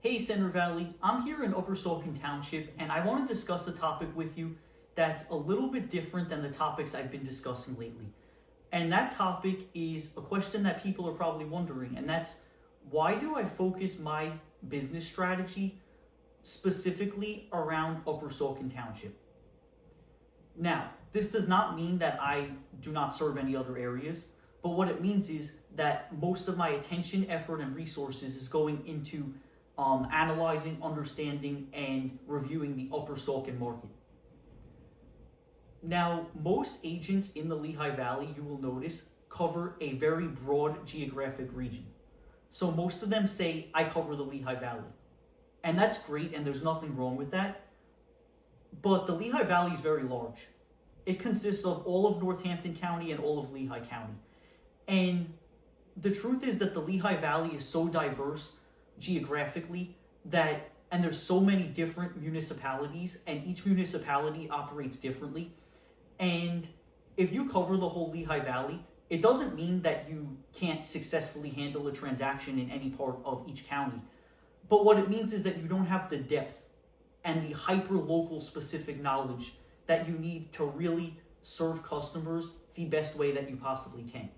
Hey Center Valley, I'm here in Upper Saucon Township and I want to discuss a topic with you that's a little bit different than the topics I've been discussing lately. And that topic is a question that people are probably wondering, and that's why do I focus my business strategy specifically around Upper Saucon Township? Now, this does not mean that I do not serve any other areas, but what it means is that most of my attention, effort, and resources is going into analyzing, understanding, and reviewing the Upper Saucon market. Now, most agents in the Lehigh Valley, you will notice, cover a very broad geographic region. So most of them say, I cover the Lehigh Valley. And that's great, and there's nothing wrong with that. But the Lehigh Valley is very large. It consists of all of Northampton County and all of Lehigh County. And the truth is that the Lehigh Valley is so diverse geographically and there's so many different municipalities, and each municipality operates differently. And if you cover the whole Lehigh Valley, it doesn't mean that you can't successfully handle a transaction in any part of each county. But what it means is that you don't have the depth and the hyper-local specific knowledge that you need to really serve customers the best way that you possibly can.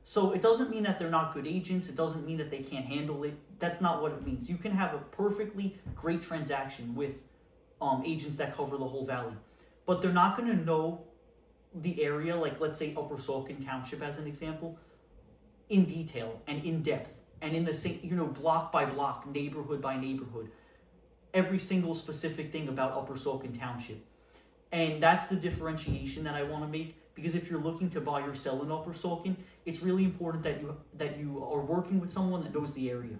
So it doesn't mean that they're not good agents. It doesn't mean that they can't handle it. That's not what it means. You can have a perfectly great transaction with agents that cover the whole valley, but they're not going to know the area, like let's say Upper Saucon Township as an example, in detail and in depth and in the same, block by block, neighborhood by neighborhood, every single specific thing about Upper Saucon Township. And that's the differentiation that I want to make, because if you're looking to buy or sell in Upper Saucon, it's really important that you are working with someone that knows the area.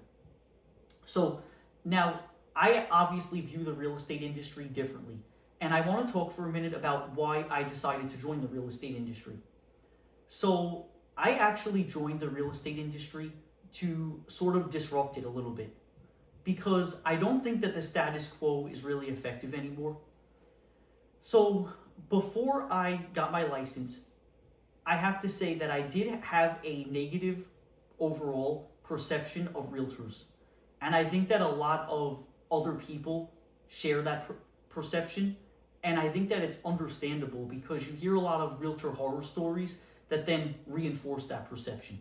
So now, I obviously view the real estate industry differently, and I want to talk for a minute about why I decided to join the real estate industry. So I actually joined the real estate industry to sort of disrupt it a little bit, because I don't think that the status quo is really effective anymore. So before I got my license, I have to say that I did have a negative overall perception of realtors. And I think that a lot of other people share that perception. And I think that it's understandable, because you hear a lot of realtor horror stories that then reinforce that perception.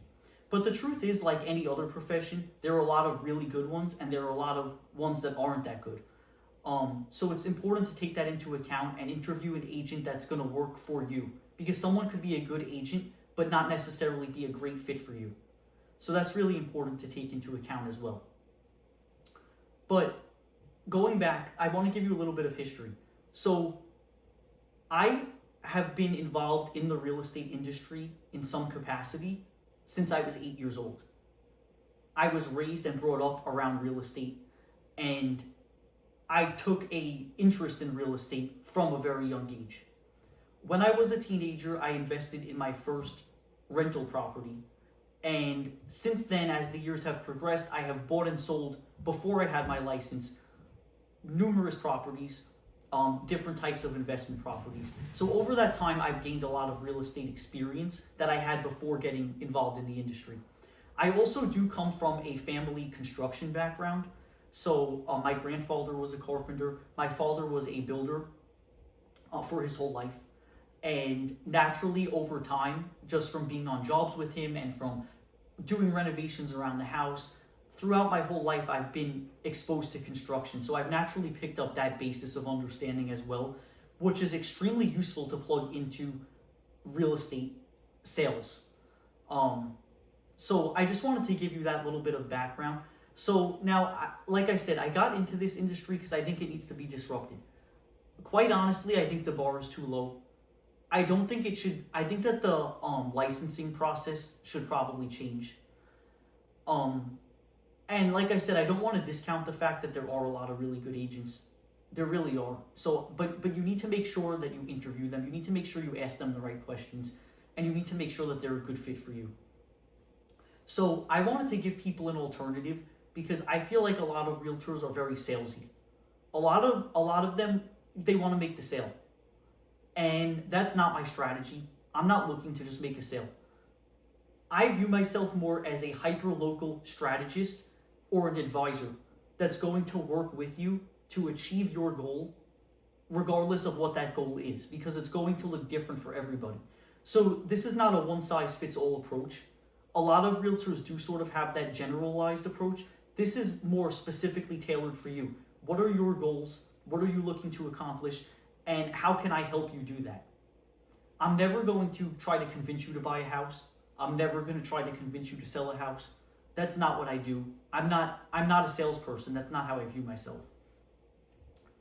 But the truth is, like any other profession, there are a lot of really good ones and there are a lot of ones that aren't that good. So it's important to take that into account and interview an agent that's going to work for you, because someone could be a good agent but not necessarily be a great fit for you. So that's really important to take into account as well. But going back, I want to give you a little bit of history. So I have been involved in the real estate industry in some capacity since I was 8 years old. I was raised and brought up around real estate, and I took an interest in real estate from a very young age. When I was a teenager, I invested in my first rental property. And since then, as the years have progressed, I have bought and sold, before I had my license, numerous properties, different types of investment properties. So over that time, I've gained a lot of real estate experience that I had before getting involved in the industry. I also do come from a family construction background. So my grandfather was a carpenter. My father was a builder for his whole life. And naturally, over time, just from being on jobs with him and from doing renovations around the house, throughout my whole life, I've been exposed to construction. So I've naturally picked up that basis of understanding as well, which is extremely useful to plug into real estate sales. So I just wanted to give you that little bit of background. So now, like I said, I got into this industry because I think it needs to be disrupted. Quite honestly, I think the bar is too low. I don't think it should. I think that the licensing process should probably change. And like I said, I don't want to discount the fact that there are a lot of really good agents. There really are. So, but you need to make sure that you interview them. You need to make sure you ask them the right questions, and you need to make sure that they're a good fit for you. So I wanted to give people an alternative, because I feel like a lot of realtors are very salesy. A lot of them, they want to make the sale. And that's not my strategy. I'm not looking to just make a sale. I view myself more as a hyper-local strategist or an advisor that's going to work with you to achieve your goal, regardless of what that goal is, because it's going to look different for everybody. So this is not a one-size-fits-all approach. A lot of realtors do sort of have that generalized approach. This is more specifically tailored for you. What are your goals? What are you looking to accomplish? And how can I help you do that? I'm never going to try to convince you to buy a house. I'm never going to try to convince you to sell a house. That's not what I do. I'm not a salesperson. That's not how I view myself.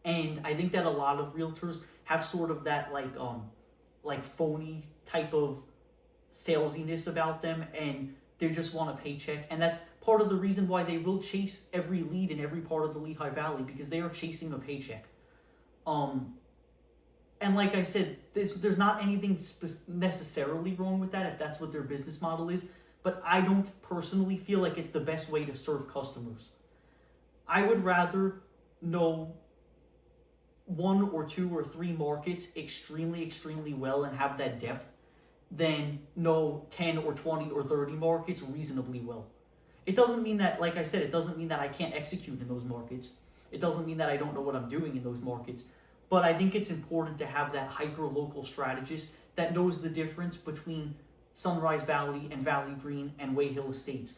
And I think that a lot of realtors have sort of that like phony type of salesiness about them, and they just want a paycheck. And that's part of the reason why they will chase every lead in every part of the Lehigh Valley, because they are chasing a paycheck. And like I said, there's not anything necessarily wrong with that if that's what their business model is, but I don't personally feel like it's the best way to serve customers. I would rather know 1 or 2 or 3 markets extremely well and have that depth than know 10 or 20 or 30 markets reasonably well. It doesn't mean that, like I said, it doesn't mean that I can't execute in those markets. It doesn't mean that I don't know what I'm doing in those markets. But I think it's important to have that hyper-local strategist that knows the difference between Sunrise Valley and Valley Green and Weyhill Estates.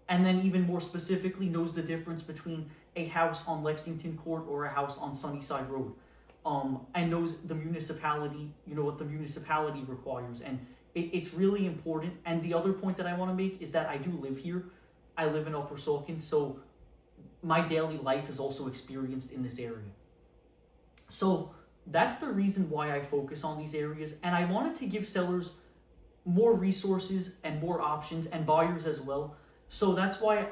And then even more specifically knows the difference between a house on Lexington Court or a house on Sunnyside Road. And knows the municipality, what the municipality requires. And it's really important. And the other point that I want to make is that I do live here. I live in Upper Saucon, so my daily life is also experienced in this area. So that's the reason why I focus on these areas. And I wanted to give sellers more resources and more options, and buyers as well. So that's why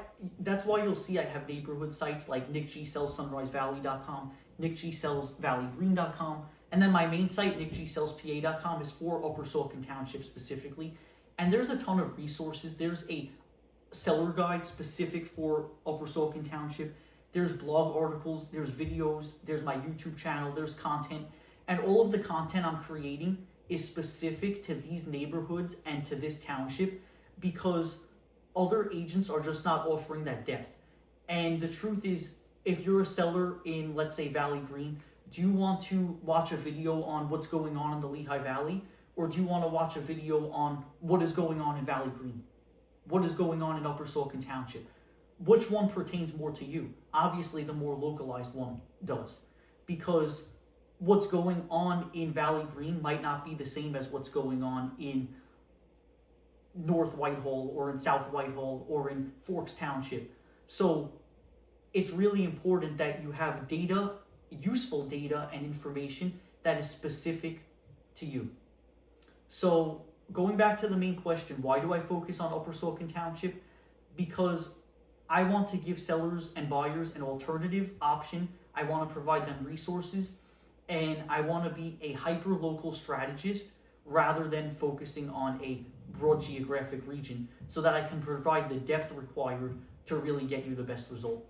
you'll see I have neighborhood sites like nickgsellssunrisevalley.com, nickgsellsvalleygreen.com, and then my main site, nickgsellspa.com, is for Upper Saucon Township specifically. And there's a ton of resources. There's a seller guide specific for Upper Saucon Township. There's blog articles, there's videos, there's my YouTube channel, there's content. And all of the content I'm creating is specific to these neighborhoods and to this township, because other agents are just not offering that depth. And the truth is, if you're a seller in, let's say, Valley Green, do you want to watch a video on what's going on in the Lehigh Valley? Or do you want to watch a video on what is going on in Valley Green? What is going on in Upper Saucon Township? Which one pertains more to you? Obviously, the more localized one does, because what's going on in Valley Green might not be the same as what's going on in North Whitehall or in South Whitehall or in Forks Township. So it's really important that you have data, useful data and information that is specific to you. So going back to the main question, why do I focus on Upper Saucon Township? Because I want to give sellers and buyers an alternative option. I want to provide them resources, and I want to be a hyper-local strategist rather than focusing on a broad geographic region, so that I can provide the depth required to really get you the best result.